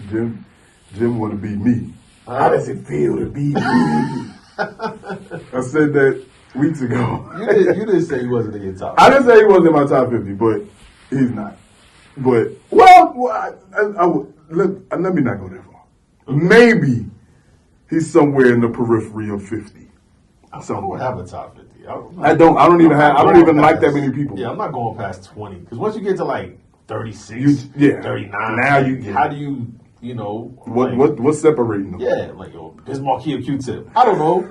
Jim want to be me. How does it feel to be me? I said that weeks ago. You didn't say he wasn't in your top 50. I didn't say he wasn't in my top 50, but he's not. But, well, let me not go that far. Maybe he's somewhere in the periphery of 50. I don't have a top 50. I don't even like that many people. Yeah, I'm not going past 20. Because once you get to like 36, 39, now you get. How do you know? What's separating them? Yeah, like, yo, here's Marquis of Q-Tip. I don't know.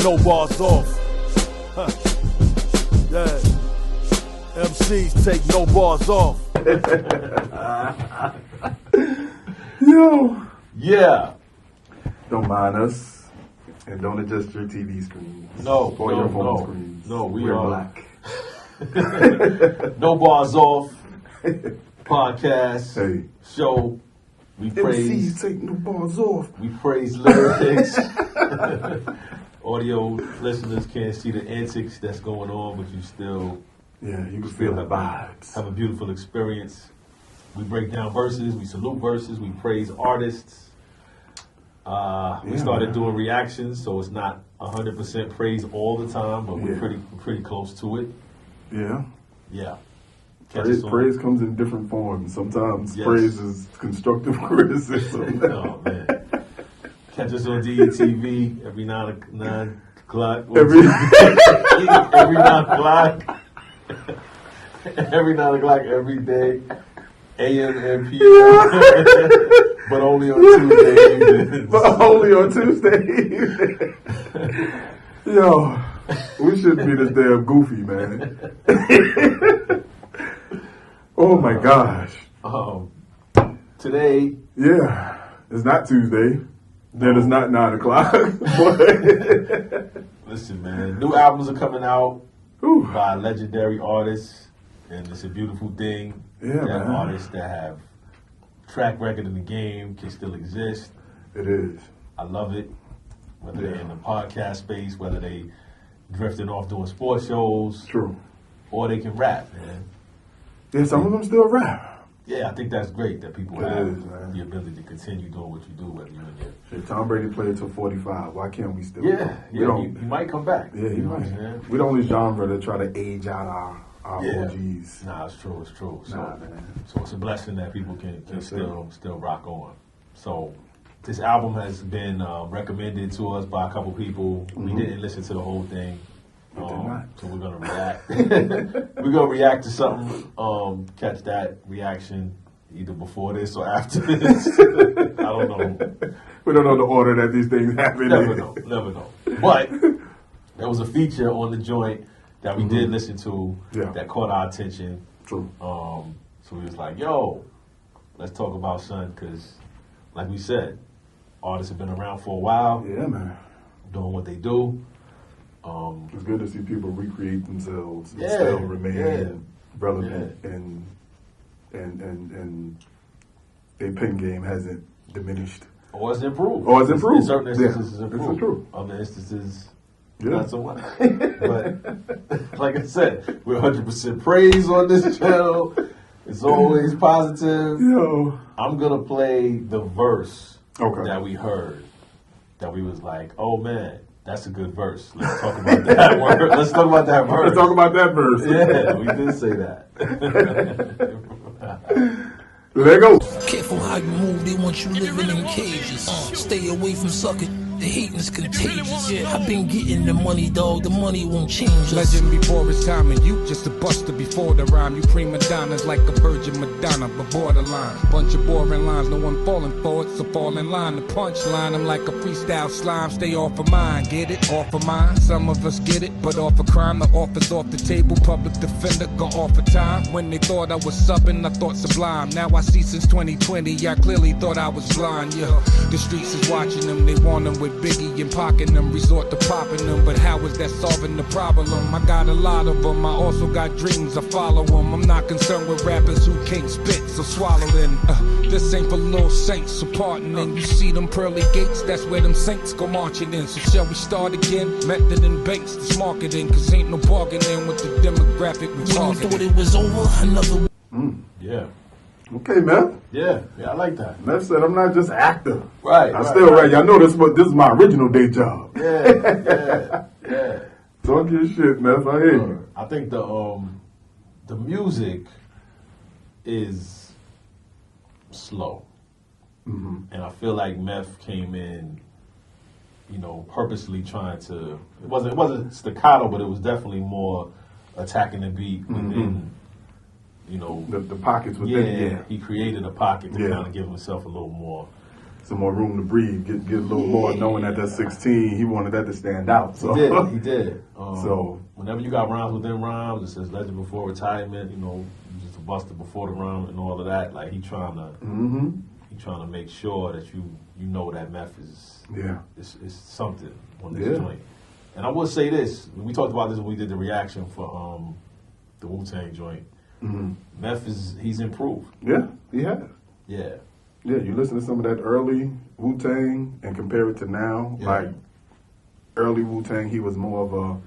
No bars off. Huh. Yeah. MCs take no bars off. Yo. Yeah. Don't mind us. And don't adjust your TV screens. No, or your phone screens. No, we're black. No bars off. Podcast. Hey. Show. We praise. MCs take no bars off. We praise lyrics. Audio listeners can't see the antics that's going on, but you still. Yeah, you can feel the vibes. Have a beautiful experience. We break down verses. We salute verses. We praise artists. We started doing reactions, so it's not 100% praise all the time, but we're pretty close to it. Yeah. Yeah. Praise comes in different forms. Sometimes praise is constructive criticism. Oh, man. Catch us on DETV every 9 o'clock. Every 9 o'clock. Every 9 o'clock every day. AM and PM. But only on Tuesday evenings. But only on Tuesday evenings. Yo, we shouldn't be this damn goofy, man. Oh my gosh. Today. Yeah. It's not Tuesday. Then it's not 9 o'clock. But listen, man. New albums are coming out Ooh. By legendary artists. And it's a beautiful thing. Yeah, that man. Artists that have track record in the game can still exist. It is. I love it. Whether they're in the podcast space, whether they drifting off doing sports shows. True. Or they can rap, man. Yeah, some of them still rap. Yeah, I think that's great that people have man. the ability to continue doing what you do, whether you're in your... Shit, Tom Brady played till 45. Why can't we still? He might come back. Yeah, he might. We're the only genre that try to age out our OGs. Nah, it's true. Nah, man. So it's a blessing that people can still rock on. So this album has been recommended to us by a couple people. Mm-hmm. We didn't listen to the whole thing. So we're gonna react. We're gonna react to something. Catch that reaction either before this or after this. I don't know. We don't know the order that these things happen. Never know. But there was a feature on the joint that we did listen to that caught our attention. True. So we was like, yo, let's talk about Son, because like we said, artists have been around for a while. Yeah, man. Doing what they do. It's good to see people recreate themselves and still remain relevant and their pen game hasn't diminished. Or it's improved. In certain instances, it's improved. It's true. Other instances, not so much. But like I said, we're 100% praise on this channel. It's always positive. Yo. I'm going to play the verse that we heard. That we was like, oh man, that's a good verse. Let's talk about that word. Let's talk about that verse. Let's talk about that verse. Yeah, we did say that. Let go. Careful how you move, they want you living in cages. Stay away from sucking. The hating is contagious. I've been getting the money, dog. The money won't change us. Legend before his time, and you just a buster before the rhyme. You prima donnas like a Virgin Madonna, but borderline. Bunch of boring lines, no one falling for it, so fall in line. The punchline, I'm like a freestyle slime. Stay off of mine, get it? Off of mine. Some of us get it, but off of crime. The offer's off the table. Public defender go off of time. When they thought I was subbing, I thought sublime. Now I see since 2020, I clearly thought I was blind. Yeah, the streets is watching them. They want them with Biggie and pocking them, resort to popping them. But how is that solving the problem? I got a lot of them, I also got dreams, I follow them. I'm not concerned with rappers who can't spit, so swallow them. This ain't for little saints, so pardon. And you see them pearly gates, that's where them saints go marching in. So shall we start again? Method and banks, this marketing, cause ain't no bargaining with the demographic we targeting. Thought it was over, another. Yeah. Okay, Meth. Yeah, I like that. Meth said, I'm not just an actor. Right. I still write. Y'all know this is my original day job. Yeah. Talk your shit, Meth. I hear you. I think the music is slow, and I feel like Meth came in, purposely trying to. It wasn't staccato, but it was definitely more attacking the beat within. The pockets within. He created a pocket to Yeah. kind of give himself a little more. Some more room to breathe, get a little more, knowing that that's 16. He wanted that to stand out. So He did. So whenever you got rhymes within rhymes, it says legend before retirement. Just a buster before the rhyme and all of that. Like he trying to make sure that you know that Meth is something on this joint. And I will say this: we talked about this when we did the reaction for the Wu-Tang joint. Meth he's improved. Yeah, he has. Yeah. Yeah, you listen to some of that early Wu-Tang and compare it to now. Yeah. Like, early Wu-Tang, he was more of a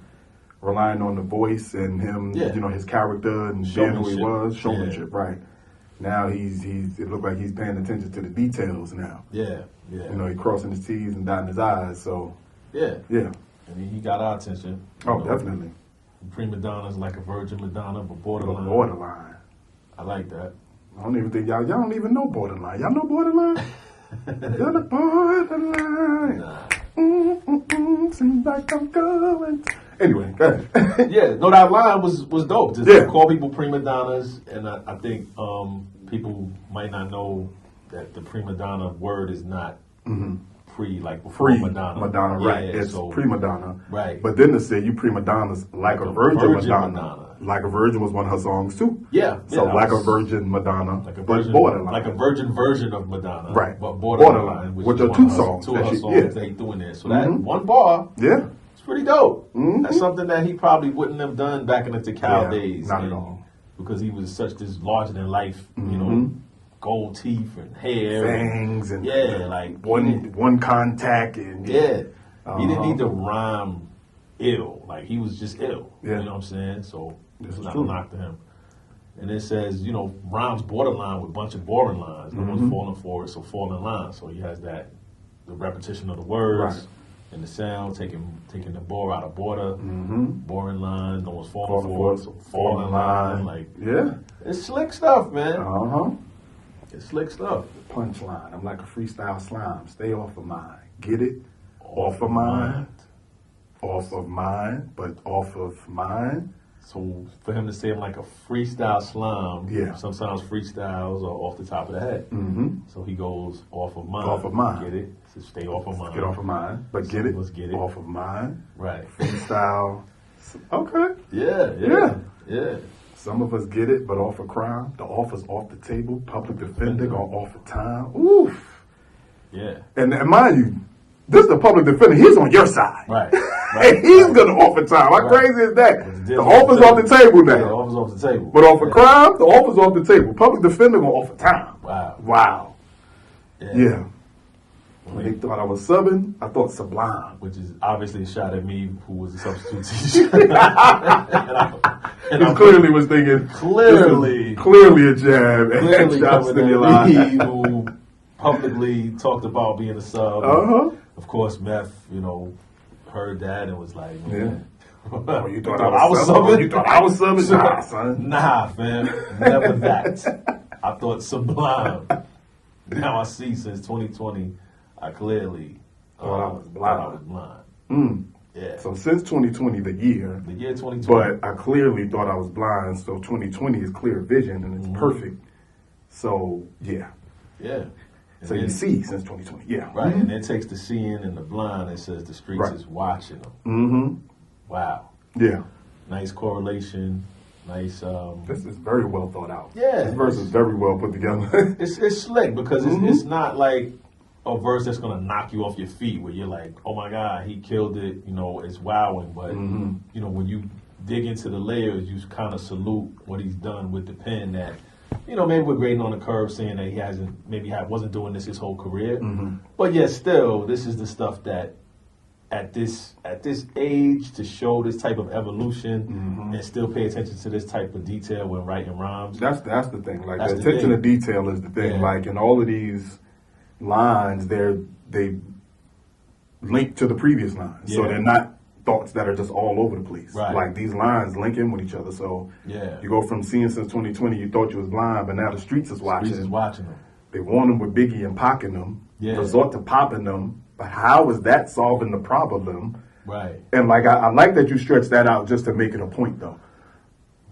relying on the voice and him, his character and being who he was. Showmanship, right. Now it looked like he's paying attention to the details now. Yeah. He crossing his T's and dotting his I's, so. Yeah. Yeah. And he got our attention. Oh, definitely. Prima Donna's like a virgin Madonna, but borderline. Borderline. I like that. I don't even think y'all don't even know Borderline. Y'all know Borderline? You're the borderline. Nah. Seems like I'm going. Anyway, go ahead. That line was dope. Just call people prima donnas, and I think people might not know that the prima donna word is not before Madonna. Madonna, right. It's prima donna. Right. But then to say you prima donnas like a virgin Madonna. Like a Virgin was one of her songs too. Yeah. So like a virgin Madonna, like a but virgin, borderline. like a virgin version of Madonna. Right. But borderline. Which are two songs. Two of her songs that he threw in there. So that one bar. Yeah. It's pretty dope. That's something that he probably wouldn't have done back in the Tikal days. Not at all. Because he was such this larger than life, gold teeth and hair. Fangs and like one contact and he didn't need to rhyme ill. Like he was just ill. Yeah. You know what I'm saying? So this is not true. a knock to him. And it says, rhymes borderline with a bunch of boring lines. No one's falling for it, so fall in line. So he has the repetition of the words and the sound, taking the bore out of border, boring line, no one's falling for it, so fall in line. Like, it's slick stuff, man. It's slick stuff. Punchline. I'm like a freestyle slime. Stay off of mine. Get it? Off of mine. Off of mine, but off of mine. So for him to say I'm like a freestyle slime, sometimes freestyles are off the top of the head. So he goes off of mine. Off of mine. Get it? So stay off of mine. Get off of mine, but get it? Let's get it. Off of mine. Right. Freestyle. Okay. Yeah. Some of us get it, but off of crime. The offer's off the table. Public defender gonna offer time. Oof. Yeah. And mind you, this is the public defender. He's on your side. Right. And he's gonna offer time. How crazy is that? The offer's off the table now. Yeah, the offer's off the table. But off of crime, the offer's off the table. Public defender gonna offer time. Wow. Yeah. When they thought I was subbing, I thought Sublime. Which is obviously a shot at me, who was a substitute teacher. He clearly was thinking. Clearly a jab at Shop coming at me, who publicly talked about being a sub. Of course, Meth, heard that and was like, man. Oh, you thought I was subbing? You thought I was subbing? Nah, son. Nah, fam. Never that. I thought Sublime. Now I see since 2020, I clearly thought I was blind. Yeah. So since 2020, the year 2020. But I clearly thought I was blind, so 2020 is clear vision and it's perfect. So, yeah. So you see since 2020, Right, and it takes the seeing and the blind. It says the streets is watching them. Wow. Yeah. Nice correlation. Nice. This is very well thought out. Yeah. This verse is very well put together. it's slick because it's not like a verse that's gonna knock you off your feet where you're like, oh my God, he killed it. It's wowing. But when you dig into the layers, you kind of salute what he's done with the pen. That maybe we're grading on the curve, saying that he wasn't doing this his whole career. But yet still, this is the stuff that at this age to show this type of evolution and still pay attention to this type of detail when writing rhymes. That's the thing. Like That's the the attention to thing. detail is the thing. Yeah. Like in all of these lines, they link to the previous lines, so Yeah. they're not thoughts that are just all over the place. Right. Like these lines link in with each other. So Yeah. you go from seeing since 2020, you thought you was blind, but now the streets is watching. Streets is watching them. They want them with Biggie and Pac in them. Yeah. Resort to popping them. But how is that solving the problem? Right. And like I like that you stretch that out just to make it a point though.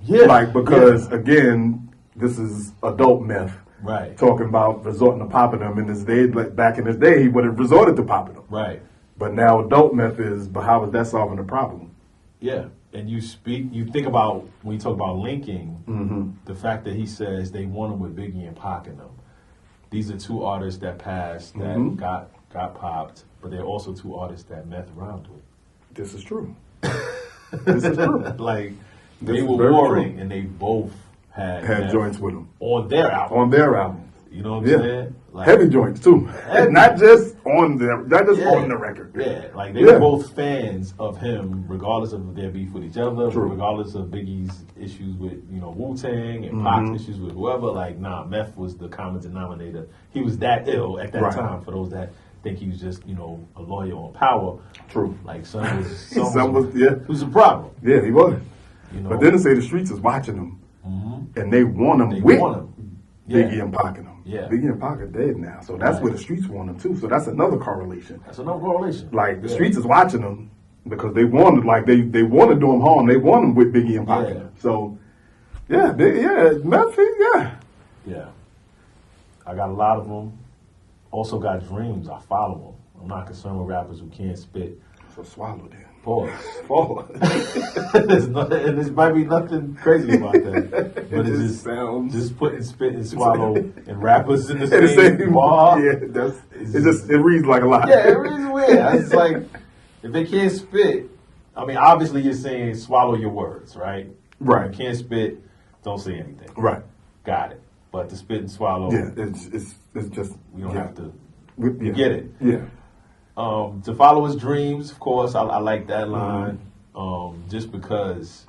Yeah. Like because again, this is adult Meth. Right. Talking about resorting to popping them in this day, like back in his day, he would have resorted to popping them. Right. But now adult Meth is, but how is that solving the problem? Yeah. And you think about, when you talk about linking, the fact that he says they want him with Biggie and Pac in them. These are two artists that passed, that got popped, but they're also two artists that Meth rhymed with. This is true. This is true. Like, This they is were very warring, true. and they both had Had joints with him. on their album. On their album. You know what I'm saying? Like, Heavy joints too. Heavy. Not just on Yeah. on the record. Yeah, like they were both fans of him, regardless of their beef with each other, True. regardless of Biggie's issues with Wu-Tang and Pac's issues with whoever. Like, nah, Meth was the common denominator. He was that ill at that Right. time. For those that think he was just a lawyer on power. True. Like, son was Yeah. was a problem. Yeah, he was. You know? But then they say the streets is watching him, and they want him They with want him. Biggie Yeah. and Pac in him. Yeah. Biggie and Pac are dead now, so that's Right. where the streets want him too. So that's another correlation. That's another correlation. Like the Yeah. streets is watching him because they want they want to do him harm. They want him with Biggie and Pac in Yeah. him. So Meth, Yeah. I got a lot of them. Also got dreams. I follow them. I'm not concerned with rappers who can't spit. So swallow that. Pause. Fall. There's nothing, and there might be nothing crazy about that. But It it's just just sounds- just putting spit and swallow and rappers in the And same bar. Yeah, it reads like a lot. Yeah, it is weird. It's like, if they can't spit, I mean, obviously you're saying swallow your words, right? Right. If you can't spit, don't say anything. Right. Got it. But the spit and swallow, Yeah, it's just we don't have to. We get it. Yeah. To follow his dreams, of course, I like that line. Just because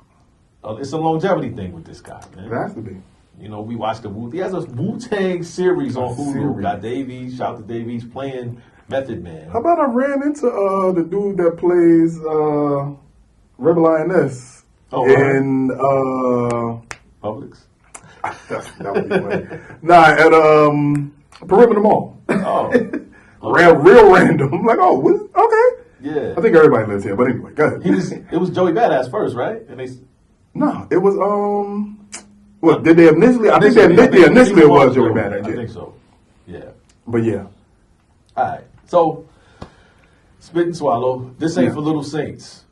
it's a longevity thing with this guy, man. It has to be. We watched he has a Wu-Tang series on Hulu. Series. Got Davies, shout out to Davies, playing Method Man. How about I ran into the dude that plays Rebel Lioness in Publix? that would be funny. Nah, at Perimeter Mall. Oh. Real random. I'm like, oh, what? Okay. Yeah. I think everybody lives here, but anyway, go ahead. It was Joey Badass first, right? And they No, it was what did they initially? I think initially it was Joey Badass. I Yeah. think so. Yeah. But yeah, All right. So, Spit and Swallow. This ain't Yeah. for Little Saints.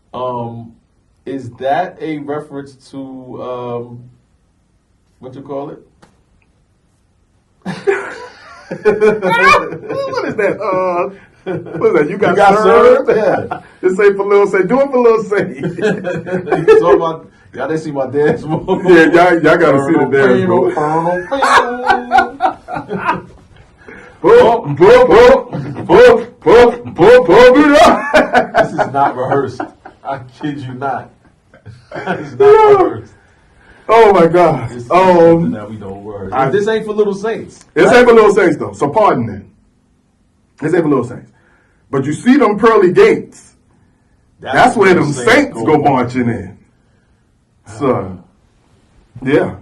Is that a reference to what you call it? what is that? What is that? You got served? served? Yeah. This ain't for Lil Say. Do it for Lil Say. So y'all didn't see my dance move. Yeah, y'all gotta see the dance move. This is not rehearsed. I kid you not. This is not rehearsed. Oh my God. This is something that we don't worry. This ain't for Little Saints. This ain't for Little Saints though. So pardon it. This ain't for Little Saints. But you see them pearly gates. That's where them Saints go marching in. So, yeah.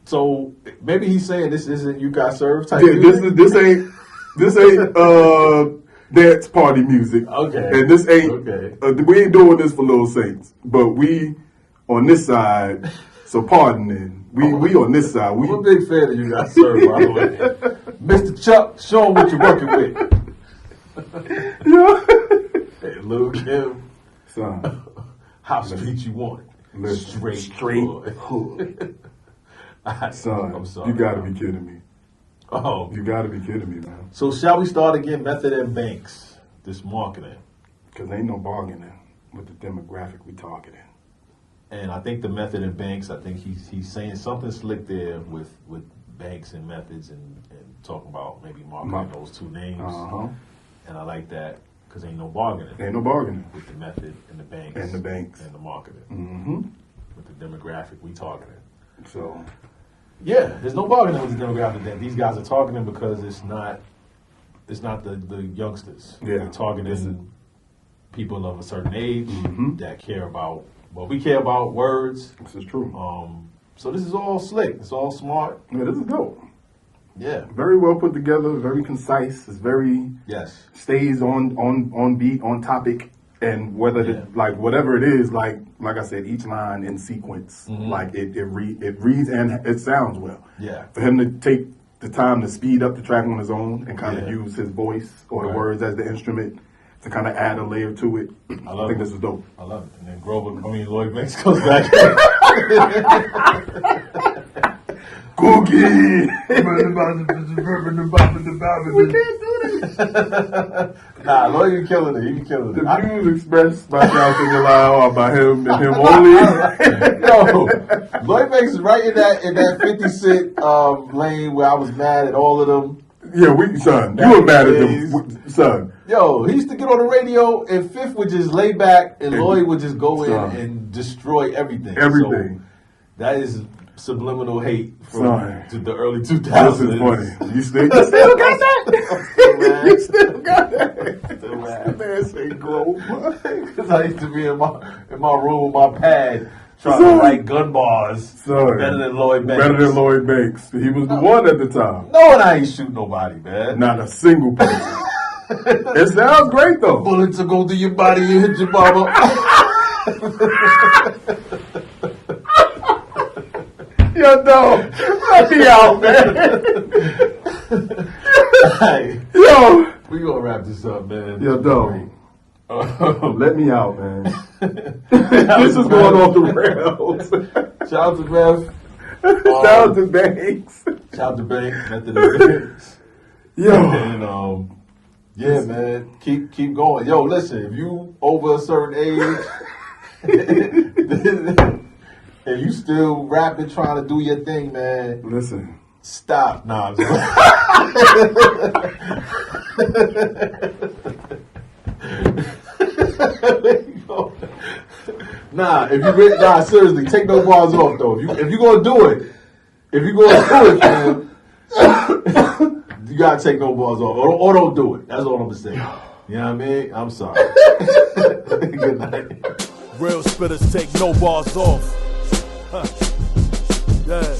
So maybe he's saying this isn't You Got Served type Yeah, music? this ain't dance party music. Okay. And this ain't Okay. we ain't doing this for Little Saints. But we on this side, so pardon it. We on this side. I'm a big fan of You Got Served, by the way. Mr. Chuck, show him what you're working with. Hey, Lil Kim, Son, how street you want it. listen, Straight hood. I'm Son, sorry. you gotta be kidding me. Oh. You gotta be kidding me, man. So shall we start again, Method and Banks, this marketing? Because ain't no bargaining with the demographic we targeting. And I think the Method and Banks, I think he's saying something slick there with Banks and Methods and talking about maybe marketing those two names. Uh-huh. And I like that because ain't no bargaining. Ain't no bargaining. With the method and the banks. And the banks. And the marketing. Mm-hmm. With the demographic we targeting. So. Yeah, there's no bargaining with the demographic that these guys are targeting because it's not the youngsters. Yeah. They're targeting people of a certain age that care about, well, we care about words. This is true. So this is all slick. It's all smart. Yeah, this is dope. Yeah. Very well put together, very concise. It's very stays on beat, on topic, and whatever it is, like I said, each line in sequence, like it reads and it sounds well. Yeah. For him to take the time to speed up the track on his own and kind of use his voice or the words as the instrument to kind of add a layer to it. I think this is dope. I love it. And then Lloyd Banks goes back. Cookie! We can't do this. Nah, Lloyd be killing it. He be killing it. The views expressed by Jonathan Galal are by him and him only. Yo, Lloyd Banks is right in that 50 Cent lane where I was mad at all of them. Yeah, you were mad at them, son. Yo, he used to get on the radio and Fifth would just lay back and Lloyd would just go in and destroy everything. Everything. So that is subliminal hate from the early 2000s. This is funny. You still got that? You still got that? Still mad. Man, say Grove. Because I used to be in my room with my pad trying to write gun bars better than Lloyd Banks. Better than Lloyd Banks. He was the one at the time. No, and I ain't shoot nobody, man. Not a single person. It sounds great, though. Bullets will go through your body and hit your mama. Yo, no. Let me out, man. Hey, yo. We gonna wrap this up, man. Yo, dog. Let me out, man. This is going off the rails. Shout out to Meth. Shout out to Banks. Shout out to Banks. Method of Banks. Yo. And yeah, man. Keep going. Yo, listen. If you over a certain age and you still rapping, trying to do your thing, man. Listen. Stop. Nah, I'm just seriously, take no bars off though. If you gonna do it, man, you gotta take no bars off, or don't do it. That's all I'm saying. You know what I mean? I'm sorry. Good night. Real spitters take no bars off. Huh. Yeah.